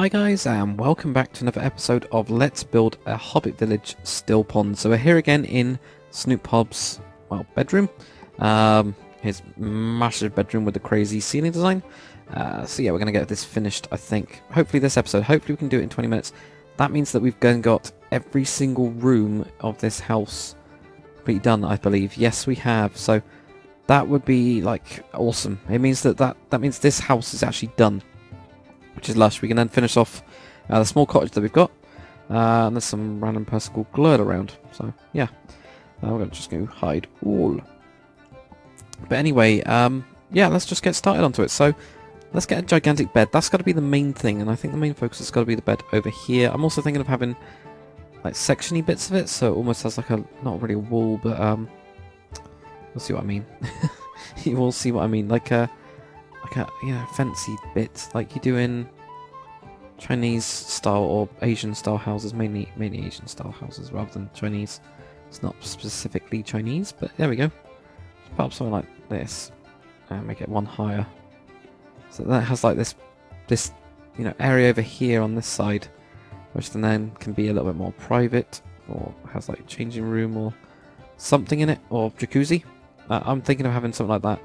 Hi guys, and welcome back to another episode of Let's Build a Hobbit Village Stillpond. So we're here again in Snoop Hobb's, bedroom. His massive bedroom with the crazy ceiling design. So yeah, we're going to get this finished, I think. Hopefully this episode, hopefully we can do it in 20 minutes. That means that we've got every single room of this house completely done, I believe. Yes, we have. So that would be, like, awesome. It means that means this house is actually done, which is lush. We can then finish off the small cottage that we've got. And there's some random person called Glurd around. So, yeah. We're going to just go hide all. But anyway, yeah, let's just get started onto it. So, let's get a gigantic bed. That's got to be the main thing. And I think the main focus has got to be the bed over here. I'm also thinking of having, like, sectiony bits of it. So, it almost has, like, a, not really a wall, but, you'll see what I mean. You will see what I mean. Like a fancy bit like you do in Chinese style or Asian style houses, mainly Asian style houses rather than Chinese. It's not specifically Chinese, but there we go. Just put up something like this and make it one higher. So that has like this area over here on this side, which then can be a little bit more private, or has like a changing room or something in it, or jacuzzi. I'm thinking of having something like that.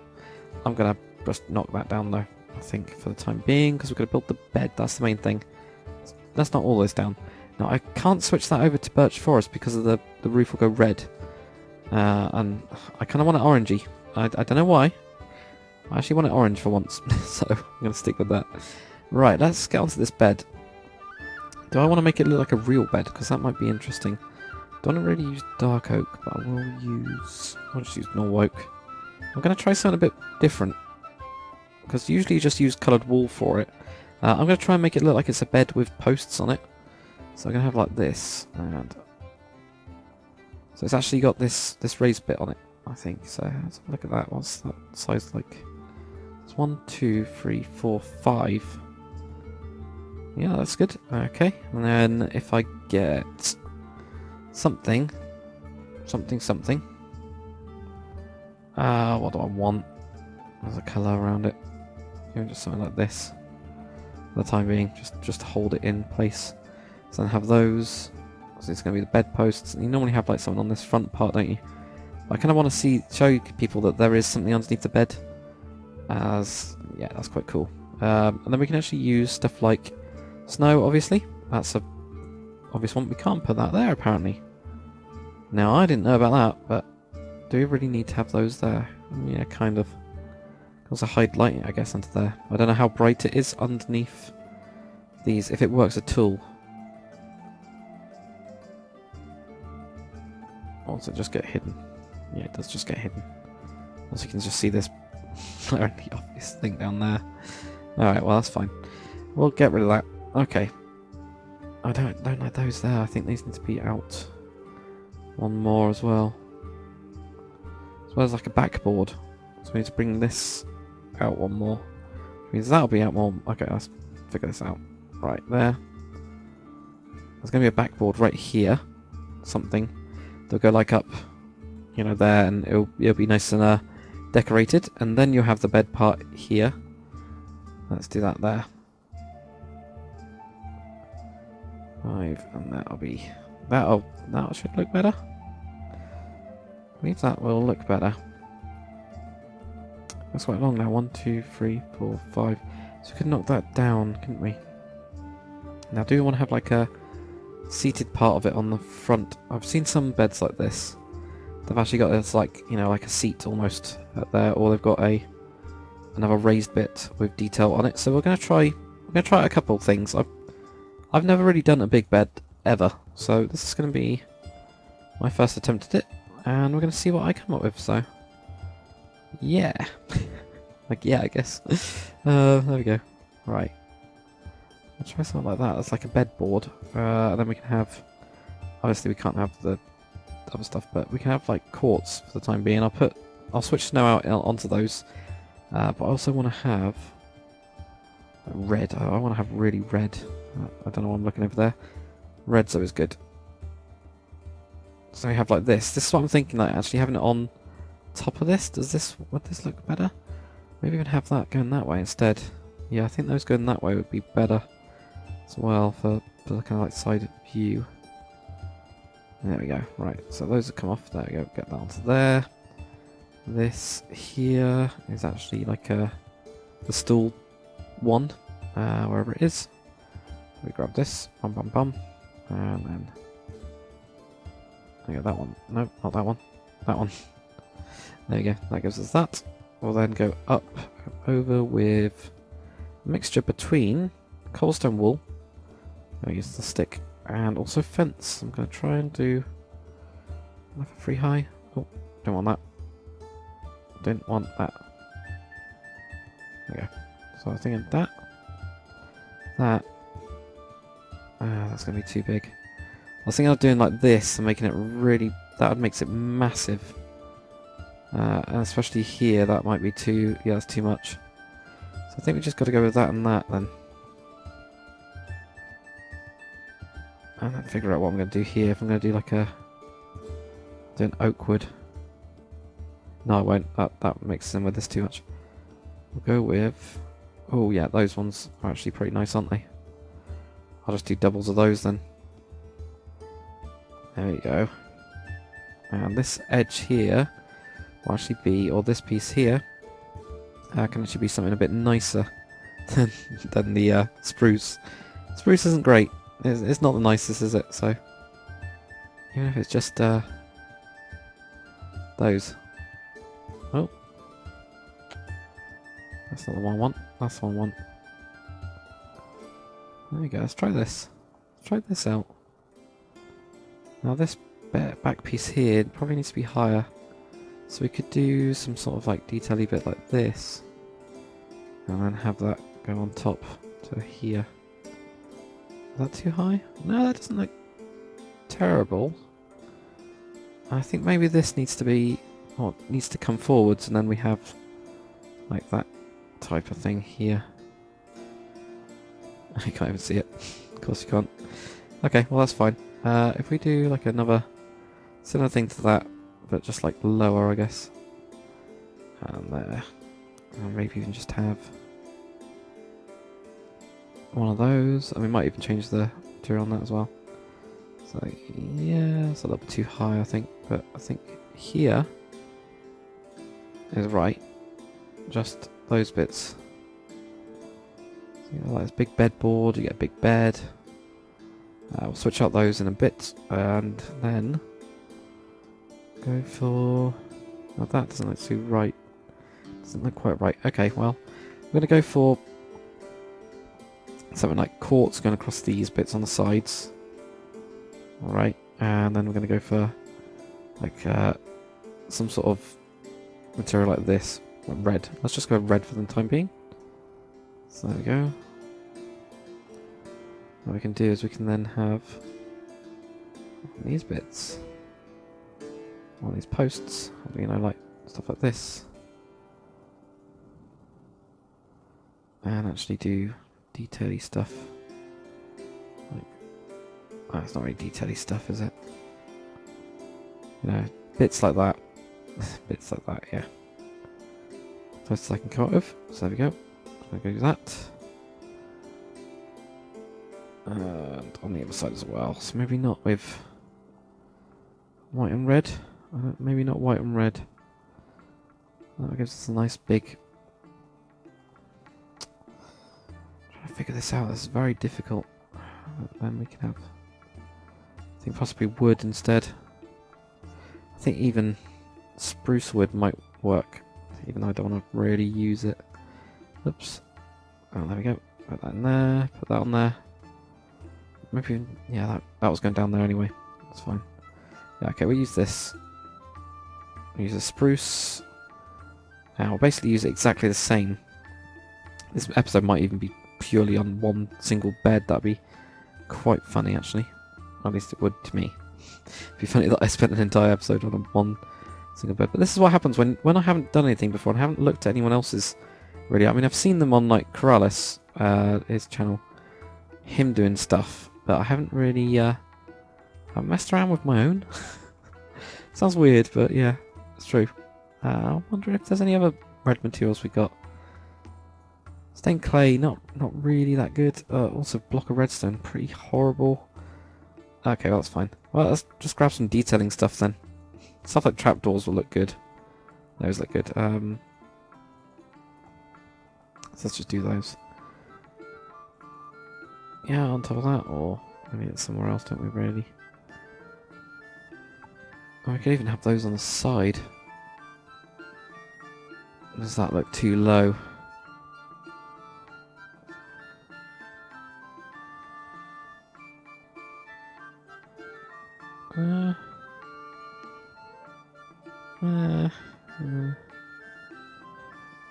I'm gonna just knock that down though, I think, for the time being, because we're going to build the bed. That's the main thing. Let's knock all this down. Now, I can't switch that over to birch forest because of the roof will go red. And I kind of want it orangey. I don't know why. I actually want it orange for once, so I'm going to stick with that. Right, let's get onto this bed. Do I want to make it look like a real bed? Because that might be interesting. Don't really use dark oak, but I'll just use normal oak. I'm going to try something a bit different, because usually you just use coloured wool for it. I'm going to try and make it look like it's a bed with posts on it. So I'm going to have like this, and so it's actually got this raised bit on it, I think. So let's have a look at that. What's that size like? It's 1, 2, 3, 4, 5. Yeah, that's good. Okay, and then if I get something. What do I want? There's a colour around it. Even just something like this. For the time being, just to hold it in place. So then have those. So it's going to be the bedposts. And you normally have like something on this front part, don't you? But I kind of want to show people that there is something underneath the bed. Yeah, that's quite cool. And then we can actually use stuff like snow, obviously. That's a obvious one. We can't put that there, apparently. Now, I didn't know about that, but do we really need to have those there? Yeah, kind of. Also hide lighting, I guess, under there. I don't know how bright it is underneath these, if it works at all. Or does it just get hidden? Yeah, it does just get hidden. Also, you can just see this glaringly obvious thing down there. Alright, well, that's fine. We'll get rid of that. Okay. I don't like those there. I think these need to be out. One more as well. As well as like a backboard. So we need to bring this out one more. Which means that'll be out more. Okay, let's figure this out. Right there. There's going to be a backboard right here. Something. They'll go like up, there, and it'll be nice and decorated. And then you'll have the bed part here. Let's do that there. 5, and that should look better. I believe that will look better. That's quite long now. 1, 2, 3, 4, 5. So we could knock that down, couldn't we? Now, do we want to have like a seated part of it on the front? I've seen some beds like this. They've actually got this like a seat almost up there, or they've got another raised bit with detail on it. So we're gonna try a couple of things. I've never really done a big bed ever, so this is gonna be my first attempt at it, and we're gonna see what I come up with. So yeah. I guess. There we go. Right. I'll try something like that. That's like a bedboard. And then we can have... Obviously we can't have the other stuff, but we can have like quartz for the time being. I'll switch snow out onto those. But I also want to have... red. I want to have really red. I don't know what I'm looking over there. Red's always good. So we have like this. This is what I'm thinking, like actually having it on top of this. Would this look better? Maybe even have that going that way instead. Yeah, I think those going that way would be better. as well for the kind of like side view. There we go. Right, so those have come off. There we go. Get that onto there. This here is actually like the stool one, wherever it is. We grab this, bum bum bum, and then there you go, that one. No, not that one. That one. There you go. That gives us that. We'll then go up and over with a mixture between cobblestone wool. I'll use the stick and also fence. I'm going to try and do like a free high. Oh, don't want that. Didn't want that. There you go. So I was thinking that. That's going to be too big. I was thinking of doing like this and making it really... That makes it massive. And especially here, that might be too... Yeah, that's too much. So I think we just got to go with that and that then. And then figure out what I'm going to do here. If I'm going to do like a... Do an oak wood. No, I won't. That mixes in with this too much. We'll go with... Oh yeah, those ones are actually pretty nice, aren't they? I'll just do doubles of those then. There we go. And this edge here will actually be, or this piece here, can actually be something a bit nicer than the spruce. Spruce isn't great. It's not the nicest, is it? So, even if it's just those. Oh. That's not the one I want. That's the one I want. There we go. Let's try this. Let's try this out. Now this back piece here probably needs to be higher. So we could do some sort of like detail-y bit like this. And then have that go on top to here. Is that too high? No, that doesn't look terrible. I think maybe this needs to be... Oh, it needs to come forwards and then we have like that type of thing here. I can't even see it. Of course you can't. Okay, well that's fine. If we do like another similar thing to that, but just like lower, I guess. And there. And maybe even just have one of those. And we might even change the material on that as well. So yeah, it's a little bit too high I think. But I think here is right. Just those bits. So you got like this big bed board, you get a big bed. We'll switch out those in a bit, and then go for... Well, that doesn't look too right. Doesn't look quite right. Okay, well, we're going to go for something like quartz going across these bits on the sides. Alright, and then we're going to go for like some sort of material like this. Red. Let's just go red for the time being. So there we go. What we can do is we can then have these bits, all these posts, you know, like stuff like this, and actually do detail-y stuff. Like, oh, it's not really detail-y stuff, is it? You know, bits like that, bits like that, yeah. First I can come up with. So there we go. I'm going to do that. And on the other side as well. So maybe not with white and red. Maybe not white and red. That gives us a nice big... Trying to figure this out. This is very difficult. Then we can have... I think possibly wood instead. I think even spruce wood might work. Even though I don't want to really use it. Oops. Oh, there we go. Put that in there. Put that on there. Maybe, yeah, that was going down there anyway. That's fine. Yeah, okay, we'll use this. We'll use a spruce. And we'll basically use it exactly the same. This episode might even be purely on one single bed. That'd be quite funny, actually. At least it would to me. It'd be funny that I spent an entire episode on one single bed. But this is what happens when I haven't done anything before and I haven't looked at anyone else's, really. I mean, I've seen them on, like, Corrales, his channel. Him doing stuff. But I haven't really I've messed around with my own. Sounds weird, but yeah, it's true. I wonder if there's any other red materials we got. Stained clay, not really that good. Also, block of redstone, pretty horrible. Okay, well, that's fine. Well, let's just grab some detailing stuff then. Stuff like trapdoors will look good. Those look good. So let's just do those. Yeah, on top of that, or maybe it's somewhere else, don't we, really? Oh, we could even have those on the side. Does that look too low?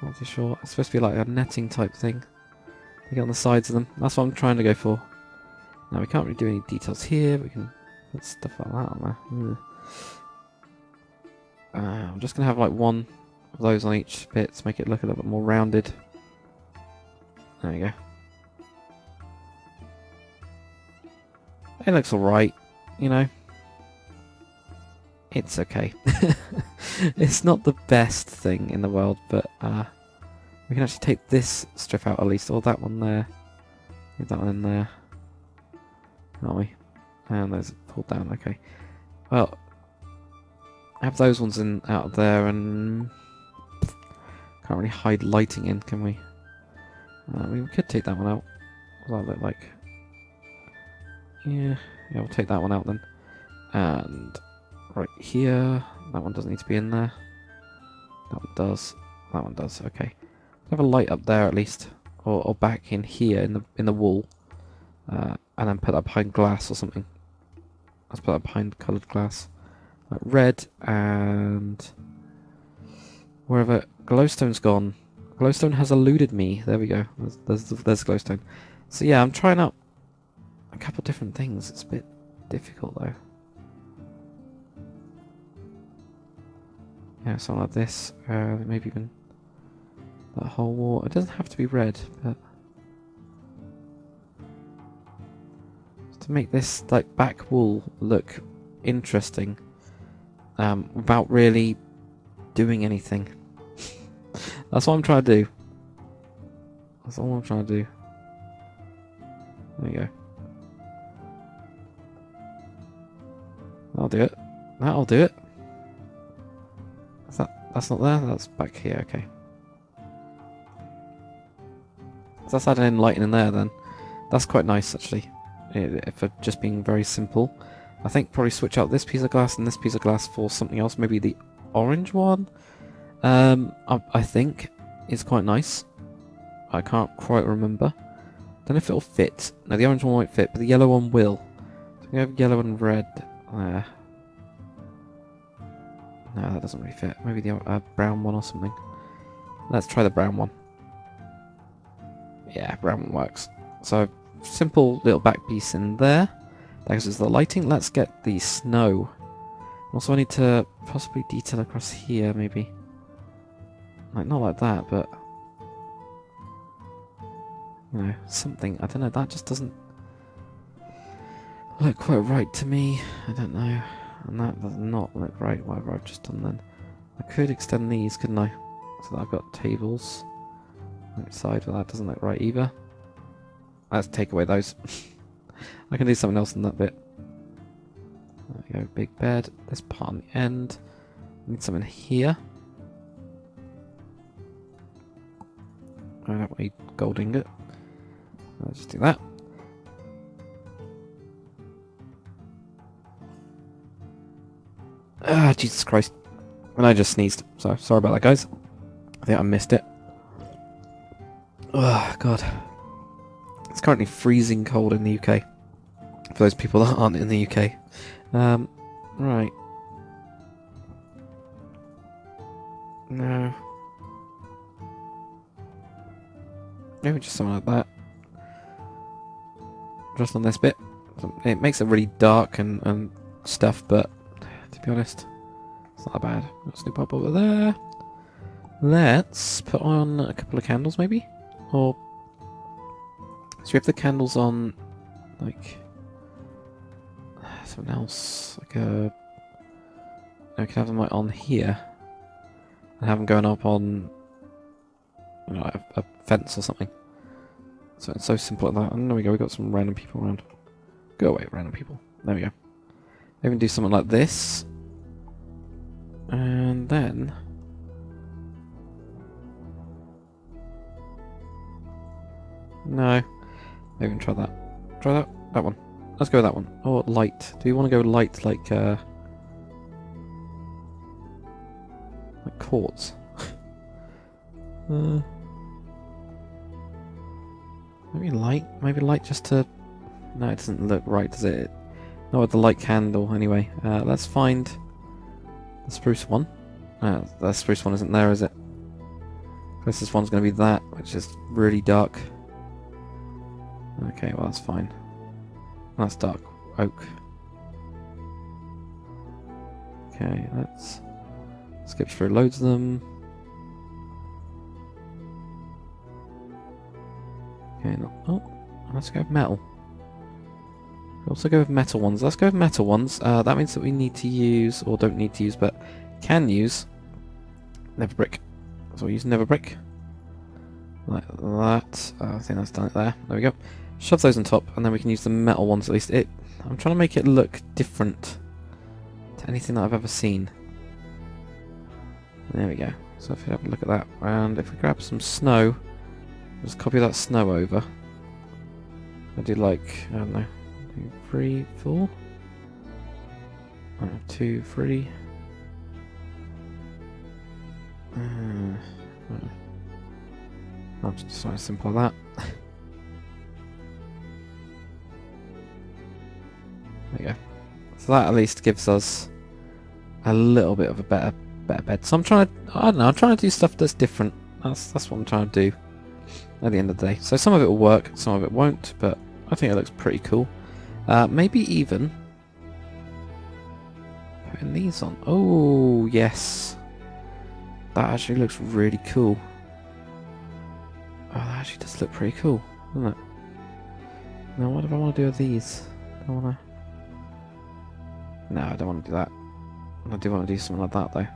Not too sure. It's supposed to be like a netting type thing. You get on the sides of them. That's what I'm trying to go for. Now we can't really do any details here. We can put stuff like that on there. I'm just gonna have like one of those on each bit to make it look a little bit more rounded. There you go. It looks alright, you know. It's okay. It's not the best thing in the world, but we can actually take this strip out at least, or that one there. Leave that one in there. Can't we? And those pulled down, okay. Well, have those ones in out of there, and can't really hide lighting in, can we? We could take that one out. What does that look like? Yeah, we'll take that one out then. And right here, that one doesn't need to be in there. That one does. That one does. Okay. Have a light up there at least, or back in here in the wall, and then put that behind glass or something. Let's put that behind coloured glass, like red, and wherever glowstone's gone. Glowstone has eluded me. There we go. There's glowstone. So yeah, I'm trying out a couple different things. It's a bit difficult though. Yeah, something like this. Maybe even that whole wall. It doesn't have to be red, but just to make this like back wall look interesting, without really doing anything. That's what I'm trying to do. That's all I'm trying to do. There you go. That'll do it. That'll do it. That's not there. That's back here. Okay. So that's adding in lighting in there then. That's quite nice actually. For just being very simple. I think probably switch out this piece of glass and this piece of glass for something else. Maybe the orange one. I think is quite nice. I can't quite remember. Don't know if it'll fit. No, the orange one won't fit, but the yellow one will. So we have yellow and red there. No, that doesn't really fit. Maybe the brown one or something. Let's try the brown one. Yeah, brown one works. So, simple little back piece in there. That gives us the lighting. Let's get the snow. Also, I need to possibly detail across here, maybe. Like, not like that, but you know, something. I don't know, that just doesn't look quite right to me. I don't know. And that does not look right, whatever I've just done then. I could extend these, couldn't I? So that I've got tables outside, but that doesn't look right either. Let's take away those. I can do something else in that bit. There we go, big bed. This part on the end. Need something here. I don't need gold ingot. I'll just do that. Ah, Jesus Christ. And I just sneezed. So, sorry about that, guys. I think I missed it. Oh, God. It's currently freezing cold in the UK. For those people that aren't in the UK. Right. No. Maybe just something like that. Just on this bit. It makes it really dark and stuff, but to be honest, it's not that bad. Let's do pop over there. Let's put on a couple of candles, maybe? Or so we have the candles on, like, something else, like a. No, we can have them like on here, and have them going up on you know, a fence or something. So it's so simple like that. And there we go, we've got some random people around. Go away, random people. There we go. Maybe do something like this. And then... No. Maybe try that. Try that. That one. Let's go with that one. Or light. Do you want to go light like quartz? Maybe light? Maybe light just to... No, it doesn't look right, does it? Not with the light candle, anyway. Let's find the spruce one. The spruce one isn't there, is it? Closest one's going to be that, which is really dark. Okay, well that's fine. That's dark oak. Okay, let's skip through loads of them. Okay, oh, let's go with metal. We'll also go with metal ones. Let's go with metal ones. That means that we need to use, or don't need to use, but can use nether brick. So we'll use nether brick. Like that. I think that's done it there. There we go. Shove those on top, and then we can use the metal ones at least. I'm trying to make it look different to anything that I've ever seen. There we go. So if we have a look at that, and if we grab some snow, just copy that snow over. I do like, I don't know, 2, 3, 4. 2, 3. I'll just try simple like that. There you go. So that at least gives us a little bit of a better bed. So I'm trying to, I don't know, I'm trying to do stuff that's different. That's what I'm trying to do at the end of the day. So some of it will work, some of it won't, but I think it looks pretty cool. Maybe even putting these on. Oh yes, that actually looks really cool. Oh, that actually does look pretty cool, doesn't it? Now what do I want to do with these? Do I want to... No, I don't want to do that. I do want to do something like that though.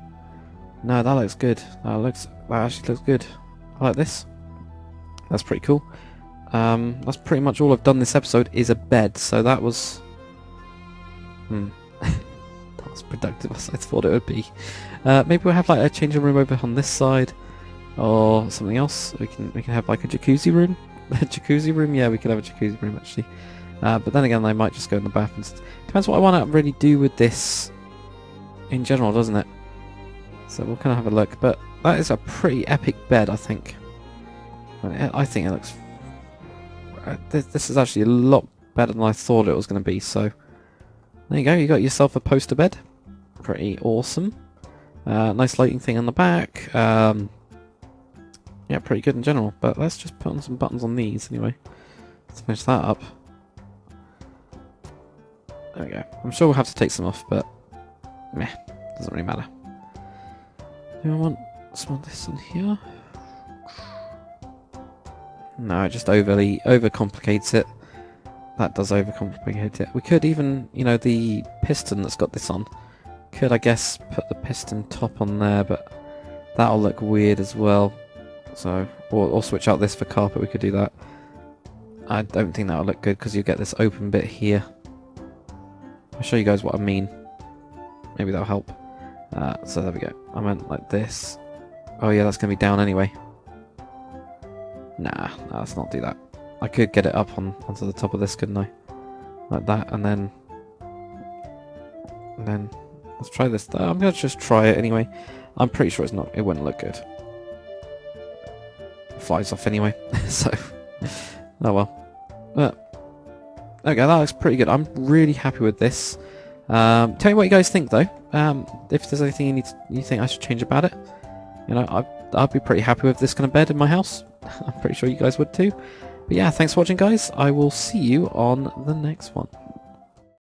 No, that looks good. That actually looks good. I like this. That's pretty cool. That's pretty much all I've done this episode is a bed. So that was... not as productive as I thought it would be. Maybe we'll have like a changing room over on this side, or something else. We can have like a jacuzzi room. A jacuzzi room, yeah, we could have a jacuzzi room actually. But then again, I might just go in the bath. Depends what I want to really do with this in general, doesn't it? So we'll kind of have a look. But that is a pretty epic bed, I think. I think it looks... This is actually a lot better than I thought it was going to be. So there you go. You got yourself a poster bed. Pretty awesome. Nice lighting thing on the back. Yeah, pretty good in general. But let's just put on some buttons on these anyway. Let's finish that up. There we go. I'm sure we'll have to take some off, but meh, doesn't really matter. Do I want some of this on here? No, it just overcomplicates it. That does overcomplicate it. We could even, you know, the piston that's got this on, could I guess put the piston top on there, but that'll look weird as well. So, or switch out this for carpet, we could do that. I don't think that'll look good because you get this open bit here. I'll show you guys what I mean. Maybe that'll help. So there we go. I meant like this. Oh yeah, that's going to be down anyway. Nah, let's not do that. I could get it up onto the top of this, couldn't I? Like that, and then let's try this. I'm going to just try it anyway. I'm pretty sure it wouldn't look good. It flies off anyway, so... Oh well. Okay, that looks pretty good. I'm really happy with this. Tell me what you guys think though. If there's anything you think I should change about it. You know, I'd be pretty happy with this kind of bed in my house. I'm pretty sure you guys would too. But yeah, thanks for watching guys. I will see you on the next one.